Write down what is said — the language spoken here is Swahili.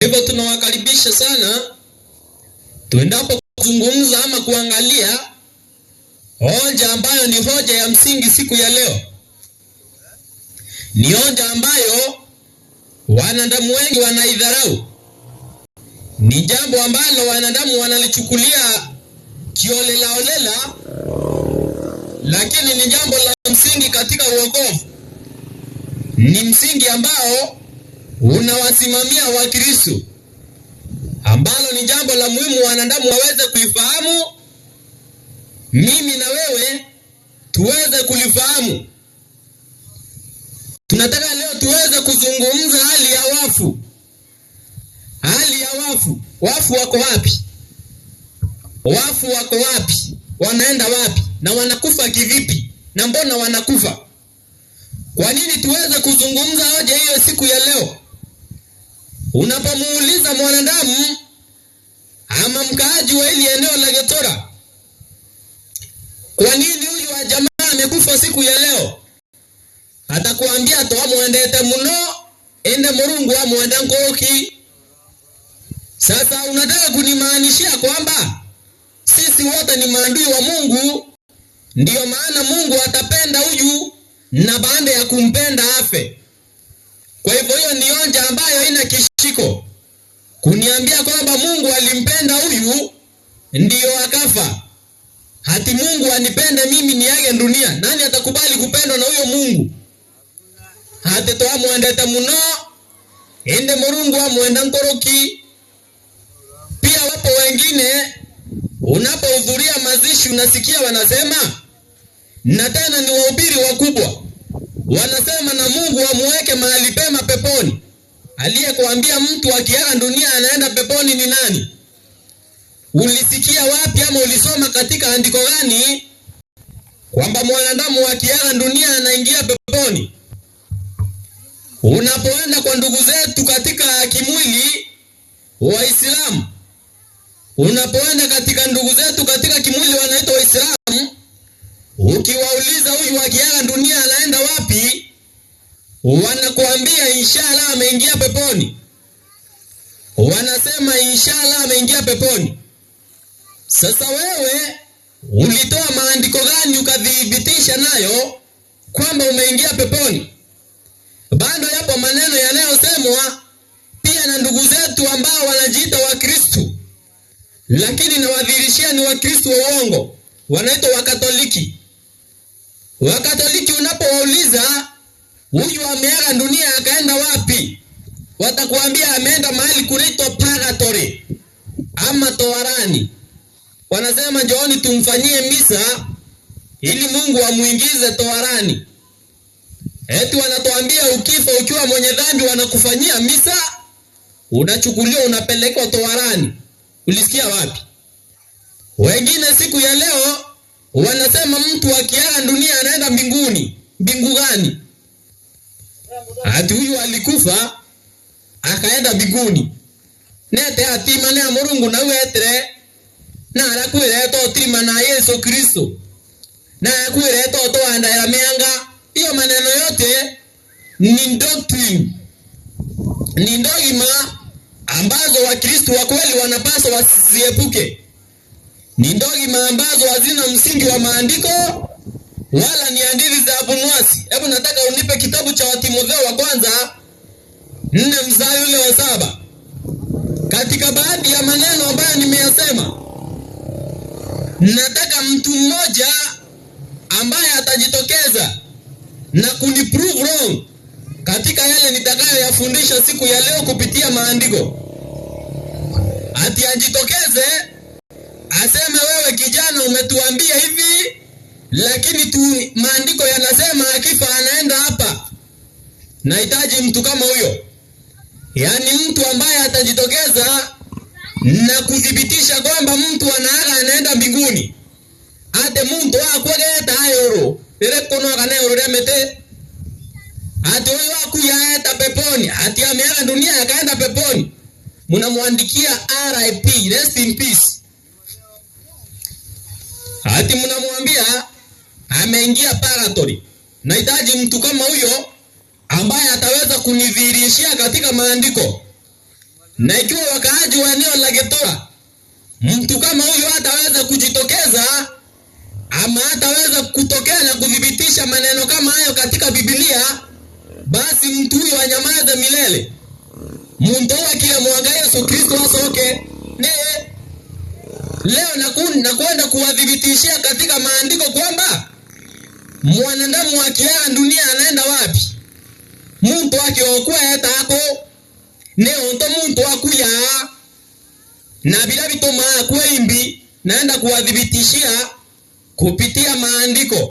Hivyo tunawakaribisha sana tuendapo kuzungumza ama kuangalia hoja ambayo ni hoja ya msingi siku ya leo. Ni hoja ambayo wanadamu wengi wanaidharau. Ni jambo ambalo wanadamu wanalichukulia kiolelaolela, lakini ni jambo la msingi katika wokovu. Ni msingi ambao unawasimamia Wakristo, ambalo ni jambo la muhimu wanadamu waweze kulifahamu, mimi na wewe tuweze kulifahamu. Tunataka leo tuweze kuzungumza hali ya wafu. Hali ya wafu. Wafu wako wapi? Wafu wako wapi? Wanaenda wapi? Na wanakufa kivipi? Na mbona wanakufa? Kwa nini tuweze kuzungumza hoja hiyo siku ya leo? Unapomuuliza mwanadamu ama mkaaji wa hili eneo la Getora, kwa nini huyu wa jamaa amekufa siku ya leo? Atakuambia to amuendete muno ende Murungu amuende Nkoroki. Sasa unataka kunimaanishia kwamba sisi wote ni maadui wa Mungu, ndio maana Mungu atapenda huyu na baada ya kumpenda afe? Kwa hivyo hiyo ni hoja ambayo haina kishiko. Kuniambia kwamba Mungu alimpenda huyu ndio akafa. Hati Mungu anipende mimi niage dunia, nani atakubali kupendwa na huyo Mungu? Hati to amuendete muno ende Murungu amuende Nkoroki. Pia wapo wengine unapohudhuria mazishi unasikia wanasema, na tena ni wahubiri wakubwa, wanasema na Mungu amuweke mahali pema peponi. Aliyekuambia mtu akiaga dunia anaenda peponi ni nani? Ulisikia wapi ama ulisoma katika andiko gani kwamba mwanadamu akiaga dunia anaingia peponi? Unapoenda kwa ndugu zetu katika kimwili Waislamu, unapoenda katika ndugu zetu katika kimwili wanaitwa Waislamu, ukiwauliza huyu akiaga dunia anaenda wapi, wanakuambia inshallah ameingia peponi. Wanasema inshallah ameingia peponi. Sasa wewe ulitoa maandiko gani ukadhibitisha nayo kwamba umeingia peponi? Bado yapo maneno yanayosemwa pia na ndugu zetu ambao wanajiita Wakristo, lakini nawadhihirishia ni Wakristo wa uongo, wanaitwa Wakatoliki. Wakatoliki unapowauliza huyu ameaga dunia akaenda wapi, watakuambia ameenda mahali kunaitwa purgatory ama toharani. Wanasema njooni tumfanyie misa ili Mungu amuingize toharani. Eti wanatuambia ukifa ukiwa mwenye dhambi wanakufanyia misa, unachukuliwa unapelekwa toharani. Ulisikia wapi? Wengine siku ya leo wanasema mtu akiaga dunia anaenda mbinguni. Mbingu gani? Ati huyu alikufa akaenda mbinguni. Nete atima na Murungu na wetre na arakwire to tima na Yesu Kristo. Na arakwire to andaira meanga. Hiyo maneno yote ni doctrine, ni dogma ambazo Wakristo wa kweli wanapaswa wasiepuke. Ni dogma ambazo hazina msingi wa maandiko wala ni hadithi za Abunwasi. Hebu nataka unipe kitabu cha Timotheo wa kwanza 4 mstari ule wa 7. Katika baadhi ya maneno ambayo nimeyasema, nataka mtu mmoja ambaye atajitokeza na kuniprove wrong katika yale nitakayoyafundisha siku ya leo kupitia maandiko. Ati ajitokeze aseme wewe kijana umetuambia hivi, lakini maandiko yanasema akifa anaenda hapa. Nahitaji mtu kama huyo. Yaani mtu ambaye atajitokeza na kudhibitisha kwamba mtu anaaga anaenda mbinguni. Ate mtu akwegeta ayoro ile kono kaneo remete. Ate huyo akuyaeta peponi, ati ameaga dunia akaenda peponi, mnamwandikia RIP, rest in peace. Ati mnamwambia ameingia purgatory. Nahitaji mtu kama huyo ambaye ataweza kunidhihirishia katika maandiko Na ikiwa wakaaji wa eneo la Gĩthũra, mtu kama huyo hataweza kujitokeza ama hataweza kutokea na kudhibitisha maneno kama hayo katika Biblia, basi mtu huyo anyamaze milele. Muntu kile mwaga Yesu Kristo asoke. Leo nakwenda kuwadhibitishia katika maandiko kwamba mwanadamu akiaga dunia anaenda wapi? Muntu akiokuwa yatako neonto muntu akuya na bila bitoma kuimbi, naenda kuwadhibitishia kupitia maandiko.